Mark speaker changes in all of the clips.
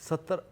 Speaker 1: 70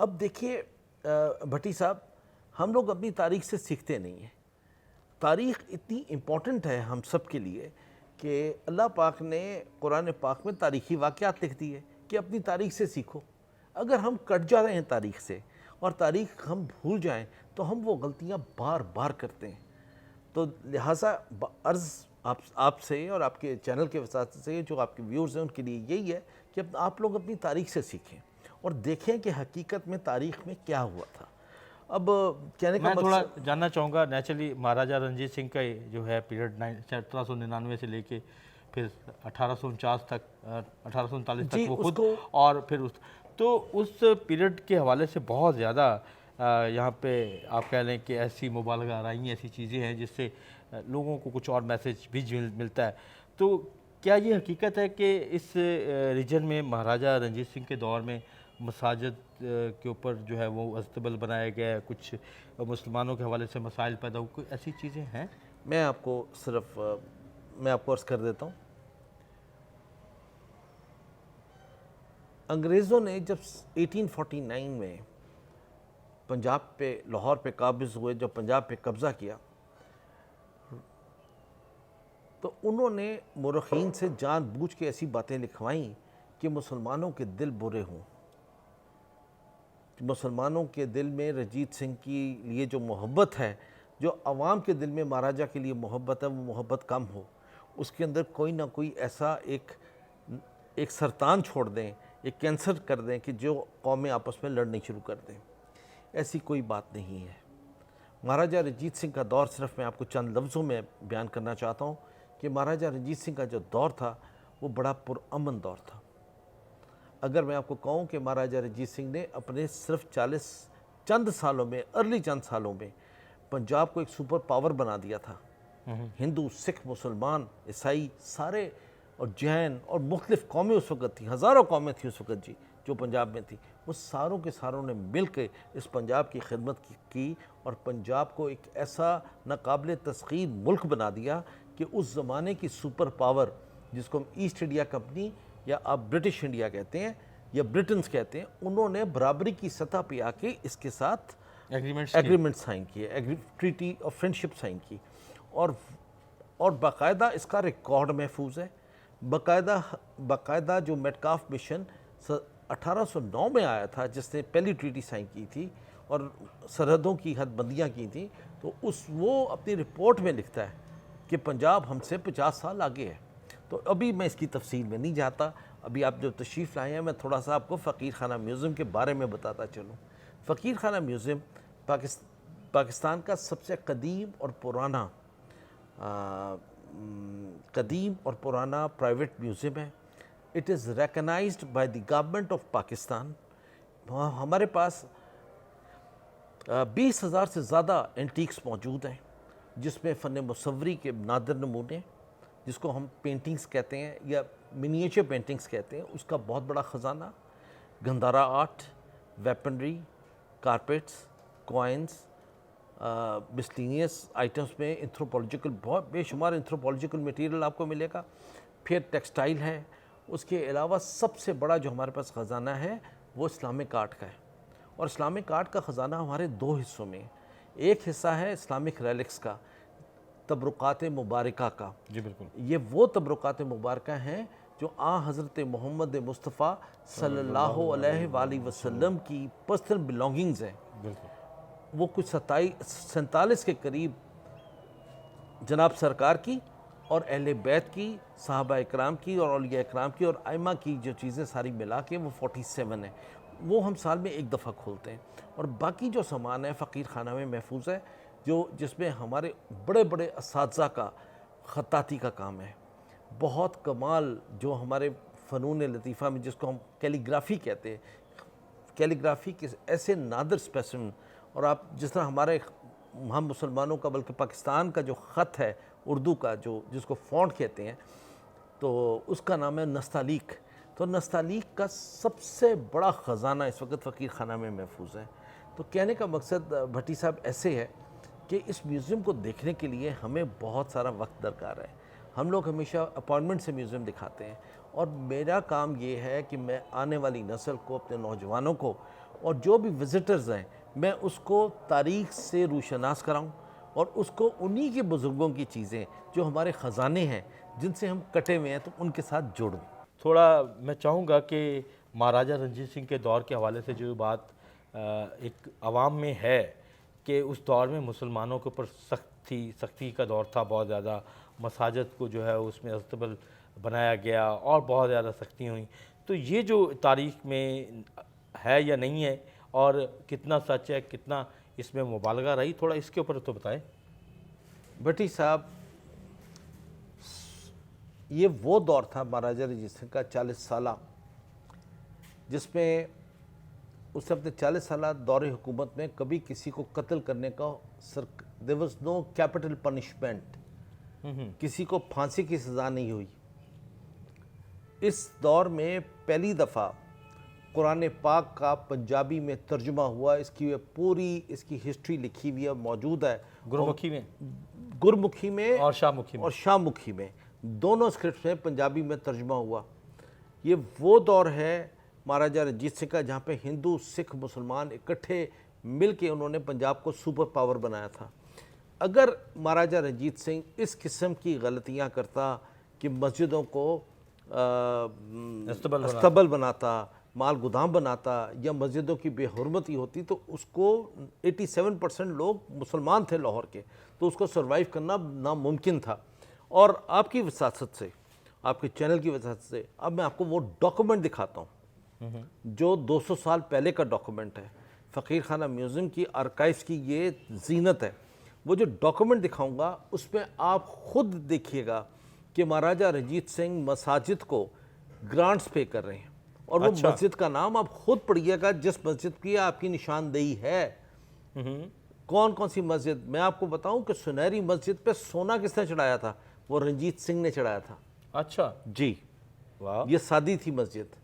Speaker 1: اب دیکھیے بھٹی صاحب، ہم لوگ اپنی تاریخ سے سیکھتے نہیں ہیں. تاریخ اتنی امپورٹنٹ ہے ہم سب کے لیے کہ اللہ پاک نے قرآن پاک میں تاریخی واقعات لکھ دیے کہ اپنی تاریخ سے سیکھو. اگر ہم کٹ جا رہے ہیں تاریخ سے اور تاریخ ہم بھول جائیں تو ہم وہ غلطیاں بار بار کرتے ہیں. تو لہٰذا عرض آپ سے اور آپ کے چینل کے وساطت سے جو آپ کے ویورز ہیں ان کے لیے یہی ہے کہ آپ لوگ اپنی تاریخ سے سیکھیں اور دیکھیں کہ حقیقت میں تاریخ میں کیا ہوا تھا. اب کہنے کا
Speaker 2: میں تھوڑا
Speaker 1: مقصد
Speaker 2: جاننا چاہوں گا، نیچرلی مہاراجہ رنجیت سنگھ کا جو ہے پیریڈ 1799 سے لے کے پھر 1849 تک 1839
Speaker 1: جی
Speaker 2: تک وہ
Speaker 1: اس
Speaker 2: خود،
Speaker 1: کو
Speaker 2: اور پھر اس پیریڈ کے حوالے سے بہت زیادہ یہاں پہ آپ کہہ لیں کہ ایسی مبالغہ آرائیں ایسی چیزیں ہیں جس سے لوگوں کو کچھ اور میسیج بھی ملتا ہے. تو کیا یہ حقیقت ہے کہ اس ریجن میں مہاراجہ رنجیت سنگھ کے دور میں مساجد کے اوپر جو ہے وہ استبل بنایا گیا ہے، کچھ مسلمانوں کے حوالے سے مسائل پیدا ہوئے، کوئی ایسی چیزیں ہیں؟
Speaker 1: میں آپ کو عرض کر دیتا ہوں. انگریزوں نے جب 1849 میں پنجاب پہ، لاہور پہ قابض ہوئے، جب پنجاب پہ قبضہ کیا تو انہوں نے مورخین سے جان بوجھ کے ایسی باتیں لکھوائیں کہ مسلمانوں کے دل برے ہوں. مسلمانوں کے دل میں رنجیت سنگھ کے لیے جو محبت ہے، جو عوام کے دل میں مہاراجہ کے لیے محبت ہے، وہ محبت کم ہو. اس کے اندر کوئی نہ کوئی ایسا ایک سرطان چھوڑ دیں، ایک کینسر کر دیں کہ جو قومیں آپس میں لڑنی شروع کر دیں. ایسی کوئی بات نہیں ہے. مہاراجہ رنجیت سنگھ کا دور صرف میں آپ کو چند لفظوں میں بیان کرنا چاہتا ہوں کہ مہاراجہ رنجیت سنگھ کا جو دور تھا وہ بڑا پرامن دور تھا. اگر میں آپ کو کہوں کہ مہاراجہ رنجیت سنگھ نے اپنے صرف چند سالوں میں، چند سالوں میں پنجاب کو ایک سپر پاور بنا دیا تھا. ہندو، سکھ، مسلمان، عیسائی سارے، اور جین اور مختلف قومیں اس وقت تھیں، ہزاروں قومیں تھیں اس وقت جو پنجاب میں تھی. وہ ساروں کے ساروں نے مل کے اس پنجاب کی خدمت کی اور پنجاب کو ایک ایسا ناقابل تسخیر ملک بنا دیا کہ اس زمانے کی سپر پاور، جس کو ہم ایسٹ انڈیا کمپنی یا آپ برٹش انڈیا کہتے ہیں یا برٹنز کہتے ہیں، انہوں نے برابری کی سطح پہ آ کے اس کے ساتھ ایگریمنٹ سائن کیے، ٹریٹی آف فرینڈشپ سائن کی. اور باقاعدہ اس کا ریکارڈ محفوظ ہے. باقاعدہ جو میٹکاف مشن 1809 میں آیا تھا، جس نے پہلی ٹریٹی سائن کی تھی اور سرحدوں کی حد بندیاں کی تھیں، تو وہ اپنی رپورٹ میں لکھتا ہے کہ پنجاب ہم سے 50 سال آگے ہے. تو ابھی میں اس کی تفصیل میں نہیں جاتا. ابھی آپ جو تشریف لائے ہیں، میں تھوڑا سا آپ کو فقیر خانہ میوزیم کے بارے میں بتاتا چلوں. فقیر خانہ میوزیم پاکستان کا سب سے قدیم اور پرانا پرائیویٹ میوزیم ہے. It is recognised by the government of Pakistan. ہمارے پاس 20,000 سے زیادہ اینٹیکس موجود ہیں، جس میں فن مصوری کے نادر نمونے، جس کو ہم پینٹنگز کہتے ہیں یا منییچر پینٹنگز کہتے ہیں، اس کا بہت بڑا خزانہ. Gandhara art, weaponry, carpets, coins, miscellaneous items میں انتھروپولوجیکل بہت بے شمار انتھروپولوجیکل میٹیریل آپ کو ملے گا. پھر ٹیکسٹائل ہے. اس کے علاوہ سب سے بڑا جو ہمارے پاس خزانہ ہے وہ اسلامک آرٹ کا ہے. اور اسلامک آرٹ کا خزانہ ہمارے 2 حصوں میں. ایک حصہ ہے اسلامک ریلکس کا، تبرکات مبارکہ کا.
Speaker 2: جی بالکل.
Speaker 1: یہ وہ تبرکات مبارکہ ہیں جو حضرت محمد مصطفیٰ صلی اللہ علیہ وآلہ وسلم کی پرسنل بلانگنگز ہیں.
Speaker 2: بالکل.
Speaker 1: وہ کچھ 47 کے قریب جناب سرکار کی اور اہل بیت کی، صحابہ اکرام کی اور اولیاء اکرام کی اور ائمہ کی جو چیزیں ساری ملا کے وہ 47 ہیں. وہ ہم سال میں ایک دفعہ کھولتے ہیں. اور باقی جو سامان ہے فقیر خانہ میں محفوظ ہے، جس میں ہمارے بڑے بڑے اساتذہ کا خطاطی کا کام ہے. بہت کمال جو ہمارے فنون لطیفہ میں جس کو ہم کیلیگرافی کہتے ہیں، کیلیگرافی کے ایسے نادر اسپیسیمن. اور آپ جس طرح ہم مسلمانوں کا بلکہ پاکستان کا جو خط ہے اردو کا، جس کو فونٹ کہتے ہیں، تو اس کا نام ہے نستعلیق. تو نستعلیق کا سب سے بڑا خزانہ اس وقت فقیر خانہ میں محفوظ ہے. تو کہنے کا مقصد بھٹی صاحب ایسے ہے کہ اس میوزیم کو دیکھنے کے لیے ہمیں بہت سارا وقت درکار ہے. ہم لوگ ہمیشہ اپائنٹمنٹ سے میوزیم دکھاتے ہیں، اور میرا کام یہ ہے کہ میں آنے والی نسل کو، اپنے نوجوانوں کو اور جو بھی وزٹرز ہیں میں اس کو تاریخ سے روشناس کراؤں اور اس کو انہی کے بزرگوں کی چیزیں جو ہمارے خزانے ہیں جن سے ہم کٹے ہوئے ہیں تو ان کے ساتھ جوڑوں۔
Speaker 2: تھوڑا میں چاہوں گا کہ مہاراجہ رنجیت سنگھ کے دور کے حوالے سے جو بات ایک عوام میں ہے کہ اس دور میں مسلمانوں کے اوپر سختی کا دور تھا، بہت زیادہ مساجد کو جو ہے اس میں ازدبل بنایا گیا اور بہت زیادہ سختیاں ہوئیں، تو یہ جو تاریخ میں ہے یا نہیں ہے اور کتنا سچ ہے، کتنا اس میں مبالغہ رہی، تھوڑا اس کے اوپر تو بتائیں۔
Speaker 1: بھٹی صاحب، یہ وہ دور تھا مہاراجہ رنجیت سنگھ کا 40 سالہ، جس میں اس نے اپنے 40 سالہ دور حکومت میں کبھی کسی کو قتل کرنے کا there was no capital punishment، کسی کو پھانسی کی سزا نہیں ہوئی۔ اس دور میں پہلی دفعہ قرآن پاک کا پنجابی میں ترجمہ ہوا، اس کی پوری اس کی ہسٹری لکھی ہوئی ہے، موجود ہے گرمکھی میں
Speaker 2: اور شاہ مکھی میں
Speaker 1: دونوں اسکرپٹس میں پنجابی میں ترجمہ ہوا۔ یہ وہ دور ہے مہاراجہ رنجیت سنگھ کا جہاں پہ ہندو سکھ مسلمان اکٹھے مل کے انہوں نے پنجاب کو سپر پاور بنایا تھا۔ اگر مہاراجہ رنجیت سنگھ اس قسم کی غلطیاں کرتا کہ مسجدوں کو استبل بناتا، مال گودام بناتا یا مسجدوں کی بے حرمتی ہوتی تو اس کو 87% لوگ مسلمان تھے لاہور کے، تو اس کو سروائیو کرنا ناممکن تھا۔ اور آپ کی وساطت سے، آپ کے چینل کی وساطت سے اب میں آپ کو وہ ڈاکومنٹ دکھاتا ہوں جو 200 سال پہلے کا ڈاکومنٹ ہے۔ فقیر خانہ میوزیم کی آرکائیوز کی یہ زینت ہے۔ وہ جو ڈاکومنٹ دکھاؤں گا اس میں آپ خود دیکھیے گا کہ مہاراجہ رنجیت سنگھ مساجد کو گرانٹس پے کر رہے ہیں، اور وہ مسجد کا نام آپ خود پڑھیے گا جس مسجد کی آپ کی نشاندہی ہے۔ کون کون سی مسجد؟ میں آپ کو بتاؤں کہ سنہری مسجد پہ سونا کس نے چڑھایا تھا؟ وہ رنجیت سنگھ نے چڑھایا تھا۔
Speaker 2: اچھا
Speaker 1: جی، یہ سادی تھی مسجد۔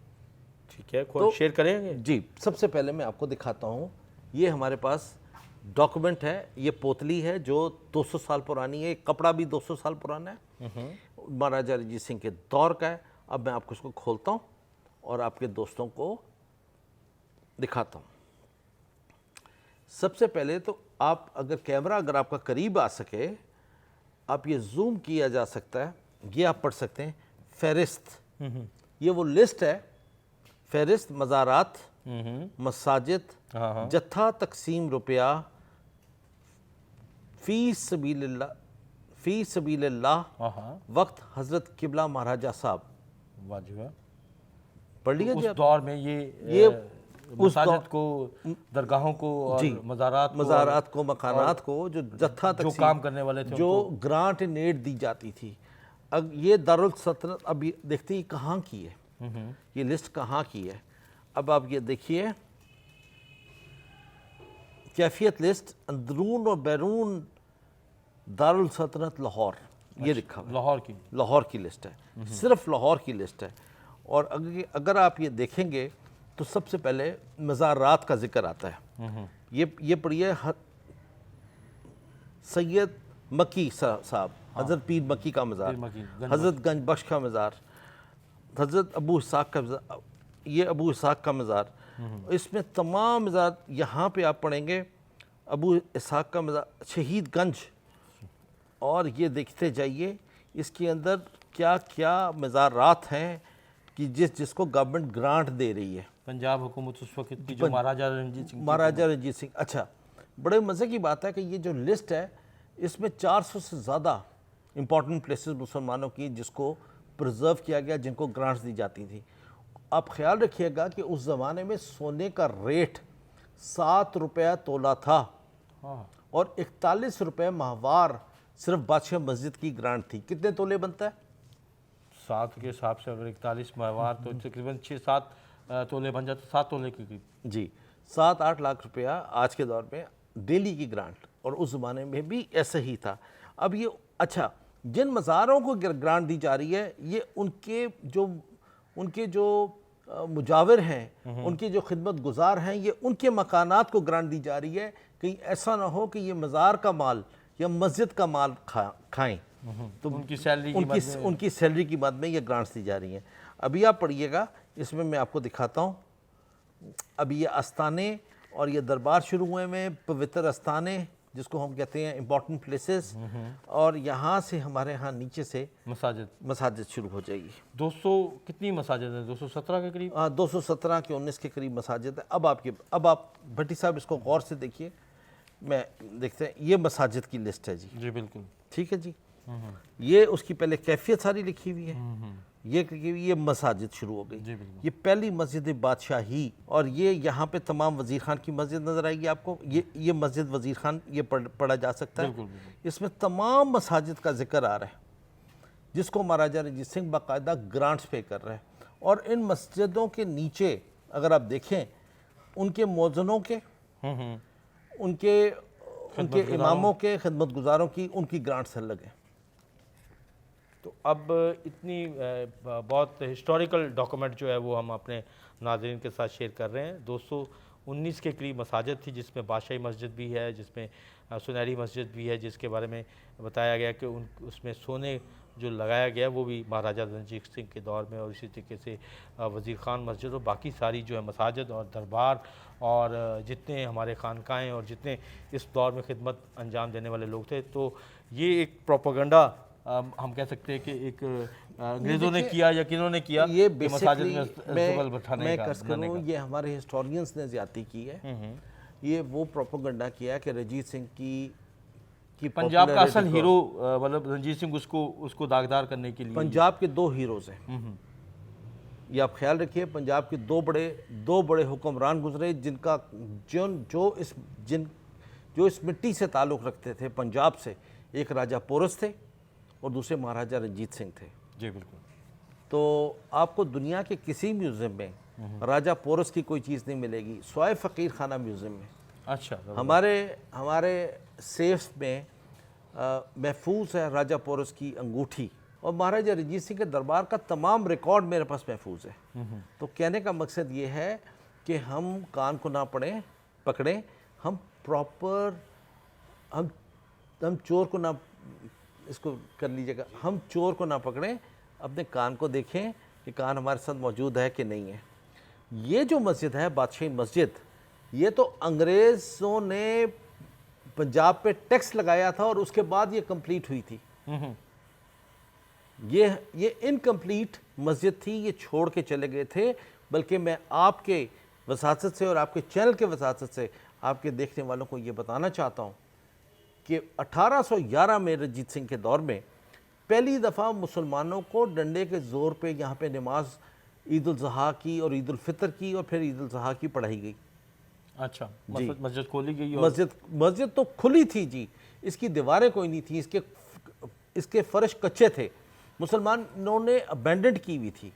Speaker 2: ٹھیک ہے، شیئر کریں گے؟
Speaker 1: جی، سب سے پہلے میں آپ کو دکھاتا ہوں، یہ ہمارے پاس ڈاکومنٹ ہے، یہ پوتلی ہے جو 200 سال پرانی ہے، کپڑا بھی 200 سال پرانا ہے، مہاراجہ رنجیت سنگھ کے دور کا ہے۔ اب میں آپ کو اس کو کھولتا ہوں اور آپ کے دوستوں کو دکھاتا ہوں۔ سب سے پہلے تو آپ اگر کیمرہ اگر آپ کا قریب آ سکے، آپ یہ زوم کیا جا سکتا ہے، یہ آپ پڑھ سکتے ہیں فہرست، یہ وہ لسٹ ہے، فہرست مزارات، مساجد، جتھا تقسیم روپیہ، فی سبیل اللہ، وقت حضرت قبلہ مہاراجہ صاحب۔
Speaker 2: واجب ہے،
Speaker 1: پڑھ لیے جی؟
Speaker 2: اس دور میں یہ مساجد کو، درگاہوں کو اور
Speaker 1: مزارات کو، مکانات کو جو جتھا تقسیم،
Speaker 2: جو کام کرنے والے تھے،
Speaker 1: جو گرانٹ نیٹ دی جاتی تھی۔ اب یہ دارالسلطنت اب دیکھتے ہیں کہاں کی ہے، یہ لسٹ کہاں کی ہے۔ اب آپ یہ دیکھیے کیفیت لسٹ اندرون اور بیرون دارالسلطنت لاہور، یہ لکھا ہوا ہے، لاہور کی لسٹ ہے، صرف لاہور کی لسٹ ہے۔ اور اگر آپ یہ دیکھیں گے تو سب سے پہلے مزارات کا ذکر آتا ہے۔ یہ پڑھیے سید مکی صاحب، حضرت پیر مکی کا مزار، حضرت گنج بخش کا مزار، حضرت ابو اسحاق کا مزار، یہ ابو اسحاق کا مزار۔ اس میں تمام مزار یہاں پہ آپ پڑھیں گے، ابو اسحاق کا مزار، شہید گنج، اور یہ دیکھتے جائیے اس کے اندر کیا کیا مزارات ہیں کہ جس کو گورنمنٹ گرانٹ دے رہی ہے۔
Speaker 2: پنجاب حکومت اس وقت کی جو مہاراجہ
Speaker 1: رنجیت سنگھ، اچھا بڑے مزے کی بات ہے کہ یہ جو لسٹ ہے اس میں 400 سے زیادہ امپورٹنٹ پلیسز مسلمانوں کی جس کو پرزرو کیا گیا، جن کو گرانٹس دی جاتی تھی۔ آپ خیال رکھیے گا کہ اس زمانے میں سونے کا ریٹ 7 روپے تولہ تھا اور 41 روپے ماہوار صرف بادشاہ مسجد کی گرانٹ تھی۔ کتنے تولے بنتا ہے؟
Speaker 2: 7 کے حساب سے اگر 41 ماہوار تو تقریباً 6-7 تولے بن جاتے، 7 تولے کی قریب،
Speaker 1: جی 7-8 لاکھ روپیہ آج کے دور میں ڈیلی کی گرانٹ، اور اس زمانے میں بھی ایسا ہی تھا۔ اب یہ اچھا جن مزاروں کو گرانٹ دی جا رہی ہے، یہ ان کے جو مجاور ہیں، ان کے جو خدمت گزار ہیں، یہ ان کے مکانات کو گرانٹ دی جا رہی ہے، کہیں ایسا نہ ہو کہ یہ مزار کا مال یا مسجد کا مال کھائیں، تو
Speaker 2: ان کی سیلری
Speaker 1: کی مد میں یہ گرانٹس دی جا رہی ہیں۔ ابھی آپ پڑھیے گا، اس میں میں آپ کو دکھاتا ہوں اب یہ استانے اور یہ دربار شروع ہوئے میں پوتر استانے جس کو ہم کہتے ہیں امپورٹنٹ پلیسز، اور یہاں سے ہمارے ہاں نیچے سے مساجد شروع ہو جائے گی۔
Speaker 2: 200 کتنی مساجد ہیں؟ 217 کے قریب؟
Speaker 1: 217 کے 19 کے قریب مساجد ہے۔ اب آپ بھٹی صاحب اس کو غور سے دیکھیے، میں دیکھتے ہیں یہ مساجد کی لسٹ ہے جی۔
Speaker 2: جی بالکل
Speaker 1: ٹھیک ہے جی، یہ اس کی پہلے کیفیت ساری لکھی ہوئی ہے، یہ لکھی ہوئی، یہ مساجد شروع ہو گئی۔ یہ پہلی مسجد بادشاہی، اور یہ یہاں پہ تمام وزیر خان کی مسجد نظر آئے گی آپ کو، یہ مسجد وزیر خان یہ پڑھا جا سکتا ہے۔ اس میں تمام مساجد کا ذکر آ رہا ہے جس کو مہاراجہ رنجیت سنگھ باقاعدہ گرانٹس پے کر رہے ہیں، اور ان مسجدوں کے نیچے اگر آپ دیکھیں ان کے مؤذنوں کے، ان کے اماموں کے، خدمت گزاروں کی، ان کی گرانٹس الگ ہیں۔
Speaker 2: تو اب اتنی بہت ہسٹوریکل ڈاکومنٹ جو ہے وہ ہم اپنے ناظرین کے ساتھ شیئر کر رہے ہیں۔ 219 کے قریب مساجد تھی، جس میں بادشاہی مسجد بھی ہے، جس میں سنہری مسجد بھی ہے، جس کے بارے میں بتایا گیا کہ اس میں سونے جو لگایا گیا وہ بھی مہاراجہ رنجیت سنگھ کے دور میں، اور اسی طریقے سے وزیر خان مسجد اور باقی ساری جو ہے مساجد اور دربار اور جتنے ہمارے خانقاہیں اور جتنے اس دور میں خدمت انجام دینے والے لوگ تھے، تو یہ ایک پروپیگنڈا ہم کہہ سکتے ہیں کہ ایک انگریزوں نے کیا یا کنہوں نے کیا،
Speaker 1: یہ
Speaker 2: کہ مساجد میں زبل بٹھانے
Speaker 1: میں
Speaker 2: کا،
Speaker 1: قصد کروں یہ ہمارے ہسٹورینز نے زیادتی کی ہے، یہ وہ پروپیگنڈا کیا ہے کہ رنجیت سنگھ کی
Speaker 2: پنجاب کا اصل ہیرو مطلب رنجیت سنگھ اس کو داغدار کرنے کے لیے۔
Speaker 1: پنجاب کے 2 ہیروز ہیں، یہ آپ خیال رکھیے، پنجاب کے دو بڑے حکمران گزرے جو اس مٹی سے تعلق رکھتے تھے پنجاب سے، ایک راجہ پورس تھے اور دوسرے مہاراجہ رنجیت سنگھ تھے۔
Speaker 2: جی بالکل۔
Speaker 1: تو آپ کو دنیا کے کسی میوزیم میں راجہ پورس کی کوئی چیز نہیں ملے گی سوائے فقیر خانہ میوزیم میں۔
Speaker 2: اچھا،
Speaker 1: ہمارے سیف میں محفوظ ہے راجہ پورس کی انگوٹھی، اور مہاراجہ رنجیت سنگھ کے دربار کا تمام ریکارڈ میرے پاس محفوظ ہے۔ تو کہنے کا مقصد یہ ہے کہ ہم کان کو نہ پکڑیں، ہم پراپر، ہم چور کو نہ، اس کو کر لیجئے گا، ہم چور کو نہ پکڑیں، اپنے کان کو دیکھیں کہ کان ہمارے ساتھ موجود ہے کہ نہیں ہے۔ یہ جو مسجد ہے بادشاہی مسجد، یہ تو انگریزوں نے پنجاب پہ ٹیکس لگایا تھا اور اس کے بعد یہ کمپلیٹ ہوئی تھی۔ یہ انکمپلیٹ مسجد تھی، یہ چھوڑ کے چلے گئے تھے، بلکہ میں آپ کے وساطت سے اور آپ کے چینل کے وساطت سے آپ کے دیکھنے والوں کو یہ بتانا چاہتا ہوں کہ 1811 میں رنجیت سنگھ کے دور میں پہلی دفعہ مسلمانوں کو ڈنڈے کے زور پہ یہاں پہ نماز عید الاضحیٰ کی اور عید الفطر کی اور پھر عید الاضحیٰ کی پڑھائی گئی۔
Speaker 2: اچھا، مسجد کھولی گئی؟
Speaker 1: مسجد تو کھلی تھی جی، اس کی دیواریں کوئی نہیں تھی، اس کے فرش کچے تھے، مسلمانوں نے ابینڈنڈ کی ہوئی تھی،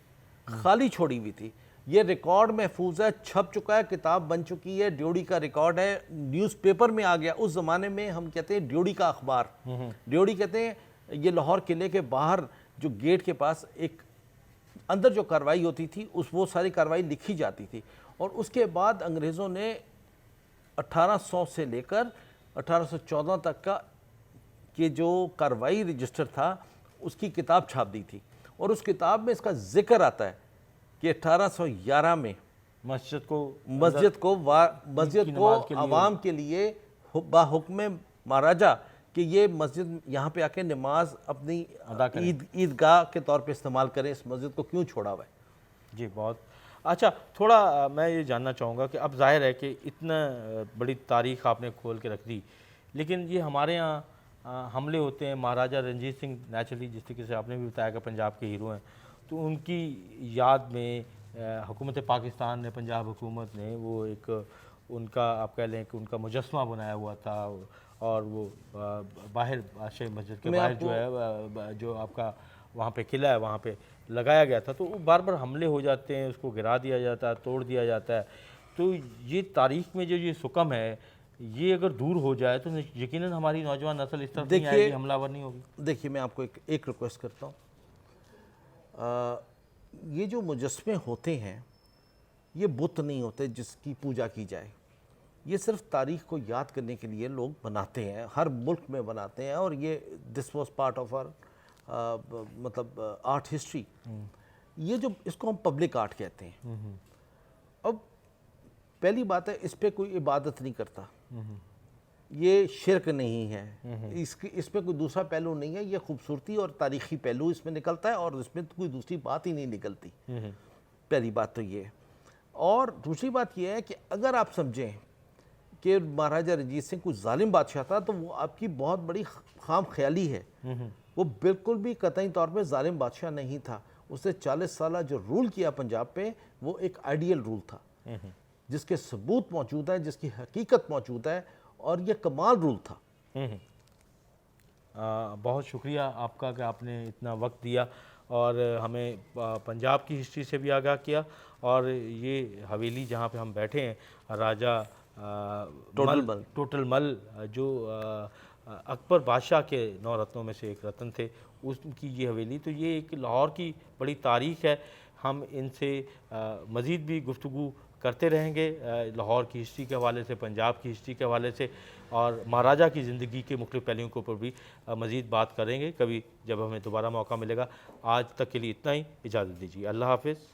Speaker 1: خالی چھوڑی ہوئی تھی۔ یہ ریکارڈ محفوظ ہے، چھپ چکا ہے، کتاب بن چکی ہے، ڈیوڑی کا ریکارڈ ہے، نیوز پیپر میں آ گیا۔ اس زمانے میں ہم کہتے ہیں ڈیوڑی کا اخبار، ڈیوڑی کہتے ہیں، یہ لاہور قلعے کے باہر جو گیٹ کے پاس ایک اندر جو کارروائی ہوتی تھی وہ ساری کارروائی لکھی جاتی تھی، اور اس کے بعد انگریزوں نے 1800 سے لے کر 1814 تک کا کہ جو کارروائی رجسٹر تھا اس کی کتاب چھاپ دی تھی، اور اس کتاب میں اس کا ذکر آتا ہے کہ 1811 میں مسجد کو عوام کے لیے باحکم مہاراجہ کہ یہ مسجد یہاں پہ آ کے نماز اپنی عیدگاہ کے طور پہ استعمال کریں، اس مسجد کو کیوں چھوڑا ہوا ہے۔
Speaker 2: جی بہت اچھا۔ تھوڑا میں یہ جاننا چاہوں گا کہ اب ظاہر ہے کہ اتنا بڑی تاریخ آپ نے کھول کے رکھ دی، لیکن یہ ہمارے ہاں حملے ہوتے ہیں، مہاراجہ رنجیت سنگھ نیچرلی جس طریقے سے آپ نے بھی بتایا کہ پنجاب کے ہیرو ہیں، تو ان کی یاد میں حکومت پاکستان نے، پنجاب حکومت نے وہ ایک ان کا آپ کہہ لیں کہ ان کا مجسمہ بنایا ہوا تھا، اور وہ باہر بادشاہی مسجد کے باہر جو ہے جو آپ کا وہاں پہ قلعہ ہے وہاں پہ لگایا گیا تھا، تو وہ بار بار حملے ہو جاتے ہیں، اس کو گرا دیا جاتا ہے، توڑ دیا جاتا ہے۔ تو یہ تاریخ میں جو یہ سکم ہے، یہ اگر دور ہو جائے تو یقیناً ہماری نوجوان نسل اس طرف نہیں آئے گی، حملہ ور نہیں ہوگی۔
Speaker 1: دیکھیے میں آپ کو ایک ریکویسٹ کرتا ہوں، یہ جو مجسمے ہوتے ہیں یہ بت نہیں ہوتے جس کی پوجا کی جائے، یہ صرف تاریخ کو یاد کرنے کے لیے لوگ بناتے ہیں، ہر ملک میں بناتے ہیں، اور یہ this was part of our مطلب آرٹ ہسٹری۔ یہ جو اس کو ہم پبلک آرٹ کہتے ہیں۔ اب پہلی بات ہے اس پہ کوئی عبادت نہیں کرتا، یہ شرک نہیں ہے، اس پہ کوئی دوسرا پہلو نہیں ہے، یہ خوبصورتی اور تاریخی پہلو اس میں نکلتا ہے اور اس میں کوئی دوسری بات ہی نہیں نکلتی۔ پہلی بات تو یہ ہے۔ اور دوسری بات یہ ہے کہ اگر آپ سمجھیں کہ مہاراجہ رنجیت سنگھ کوئی ظالم بادشاہ تھا تو وہ آپ کی بہت بڑی خام خیالی ہے۔ وہ بالکل بھی قطعی طور پہ ظالم بادشاہ نہیں تھا۔ اس نے 40 سالہ جو رول کیا پنجاب پہ وہ ایک آئیڈیل رول تھا، جس کے ثبوت موجود ہے، جس کی حقیقت موجود ہے، اور یہ کمال رول تھا۔
Speaker 2: بہت شکریہ آپ کا کہ آپ نے اتنا وقت دیا اور ہمیں پنجاب کی ہسٹری سے بھی آگاہ کیا، اور یہ حویلی جہاں پہ ہم بیٹھے ہیں راجہ ٹوٹل مل جو اکبر بادشاہ کے 9 رتنوں میں سے ایک رتن تھے، اس کی یہ حویلی، تو یہ ایک لاہور کی بڑی تاریخ ہے۔ ہم ان سے مزید بھی گفتگو کرتے رہیں گے لاہور کی ہسٹری کے حوالے سے، پنجاب کی ہسٹری کے حوالے سے، اور مہاراجہ کی زندگی کے مختلف پہلوؤں کے اوپر بھی مزید بات کریں گے کبھی جب ہمیں دوبارہ موقع ملے گا۔ آج تک کے لیے اتنا ہی، اجازت دیجیے، اللہ حافظ۔